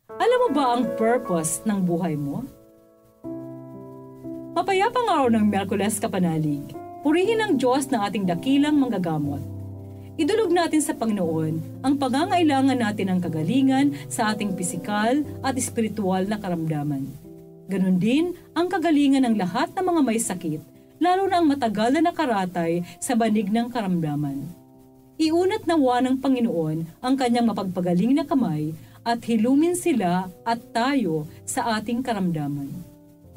Alam mo ba ang purpose ng buhay mo? Mapayapang araw ng Miyerkules Kapanalig, purihin ang Diyos ng ating dakilang manggagamot. Idulog natin sa Panginoon ang pangangailangan natin ng kagalingan sa ating pisikal at espiritual na karamdaman. Ganon din ang kagalingan ng lahat ng mga may sakit, lalo na ang matagal na nakaratay sa banig ng karamdaman. Iunat nawa ng Panginoon ang kanyang mapagpagaling na kamay at hilumin sila at tayo sa ating karamdaman.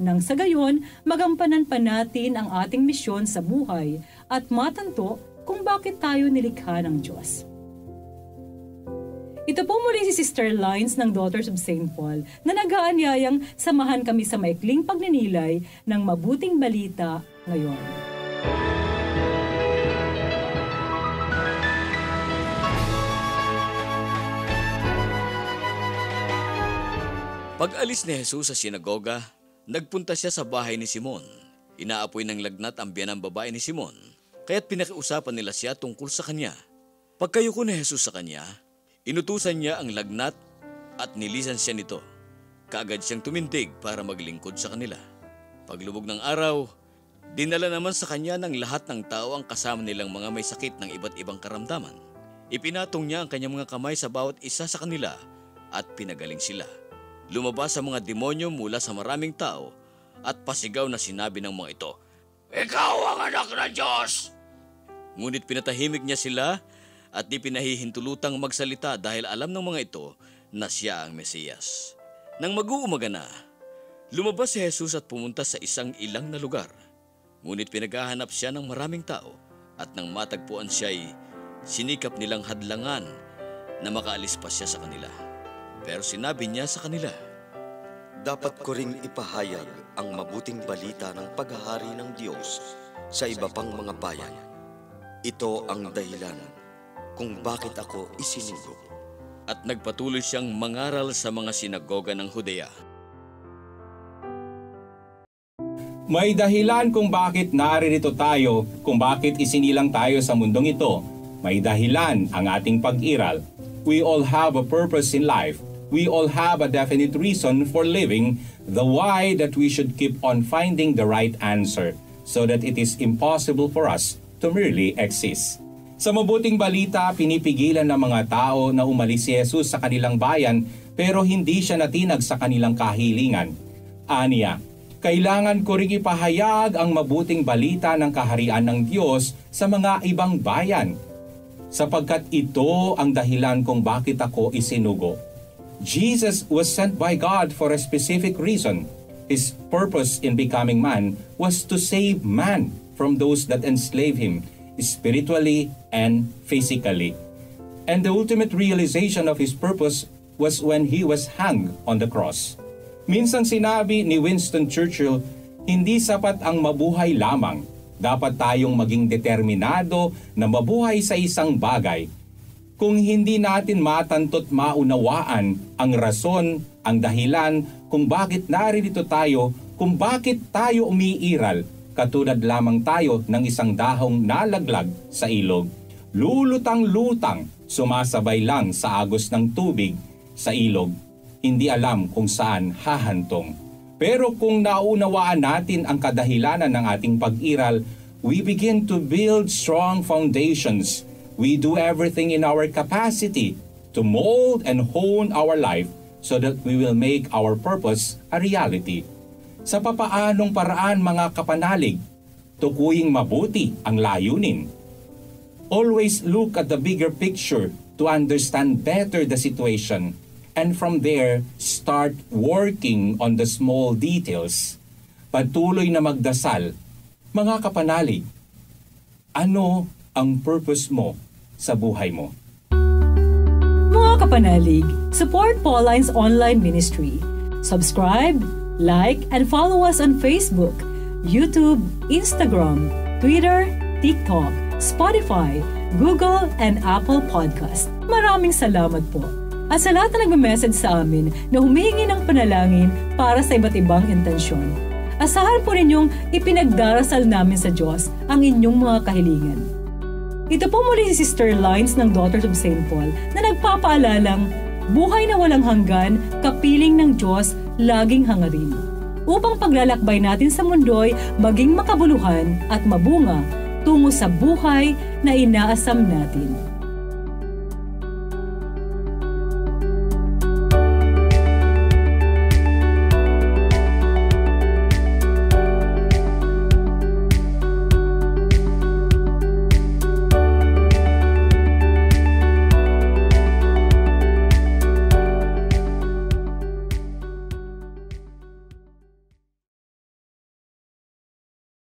Nang sa gayon, magampanan pa natin ang ating misyon sa buhay at matanto kung bakit tayo nilikha ng Diyos. Ito po muli si Sister Lines ng Daughters of St. Paul na nag-aanyayang samahan kami sa maikling pagninilay ng mabuting balita ngayon. Pag-alis ni Jesus sa sinagoga, nagpunta siya sa bahay ni Simon. Inaapoy ng lagnat ang biyanang babae ni Simon, kaya't pinakiusapan nila siya tungkol sa kanya. Pagkayuko ni Jesus sa kanya, inutusan niya ang lagnat at nilisan siya nito. Kaagad siyang tumindig para maglingkod sa kanila. Paglubog ng araw, dinala naman sa kanya ng lahat ng tao ang kasama nilang mga may sakit ng iba't ibang karamdaman. Ipinatong niya ang kanyang mga kamay sa bawat isa sa kanila at pinagaling sila. Lumabas ang mga demonyo mula sa maraming tao at pasigaw na sinabi ng mga ito, "Ikaw ang anak ng Diyos!" Ngunit pinatahimik niya sila at di pinahihintulutang magsalita dahil alam ng mga ito na siya ang Mesiyas. Nang mag-uumaga na, lumabas si Jesus at pumunta sa isang ilang na lugar. Ngunit pinaghahanap siya ng maraming tao at nang matagpuan siya'y sinikap nilang hadlangan na makaalis pa siya sa kanila. Pero sinabi niya sa kanila, "Dapat ko ring ipahayag ang mabuting balita ng paghahari ng Diyos sa iba pang mga bayan. Ito ang dahilan kung bakit ako isinugo." At nagpatuloy siyang mangaral sa mga sinagoga ng Judea. May dahilan kung bakit naririto tayo, kung bakit isinilang tayo sa mundong ito. May dahilan ang ating pag-iral. We all have a purpose in life. We all have a definite reason for living, the why that we should keep on finding the right answer so that it is impossible for us to merely exist. Sa mabuting balita, pinipigilan ng mga tao na umalis si Jesus sa kanilang bayan pero hindi siya natinag sa kanilang kahilingan. Aniya, kailangan ko ring ipahayag ang mabuting balita ng kaharian ng Diyos sa mga ibang bayan, sapagkat ito ang dahilan kung bakit ako isinugo. Jesus was sent by God for a specific reason. His purpose in becoming man was to save man from those that enslave him, spiritually and physically. And the ultimate realization of his purpose was when he was hung on the cross. Minsan sinabi ni Winston Churchill, hindi sapat ang mabuhay lamang. Dapat tayong maging determinado na mabuhay sa isang bagay. Kung hindi natin matanto't maunawaan ang rason, ang dahilan kung bakit naririto tayo, kung bakit tayo umiiral, katulad lamang tayo ng isang dahong nalaglag sa ilog. Lulutang-lutang, sumasabay lang sa agos ng tubig sa ilog. Hindi alam kung saan hahantong. Pero kung naunawaan natin ang kadahilanan ng ating pag-iral, we begin to build strong foundations. We do everything in our capacity to mold and hone our life so that we will make our purpose a reality. Sa papaanong paraan mga kapanalig, tukuying mabuti ang layunin. Always look at the bigger picture to understand better the situation, and from there, start working on the small details. Patuloy na magdasal. Mga kapanalig, ano ang purpose mo sa buhay mo? Mga kapanalig, support Paulines Online Ministry. Subscribe, like, and follow us on Facebook, YouTube, Instagram, Twitter, TikTok, Spotify, Google, and Apple Podcast. Maraming salamat po. At sa lahat na nagme-message sa amin na humihingi ng panalangin para sa iba't ibang intensyon. Asahan po ninyong ipinagdarasal namin sa Diyos ang inyong mga kahilingan. Ito po muli si Sister Lines ng Daughters of St. Paul na nagpapaalalang Buhay na walang hanggan, kapiling ng Diyos, laging hangarin. Upang paglalakbay natin sa mundo'y maging makabuluhan at mabunga tungo sa buhay na inaasam natin.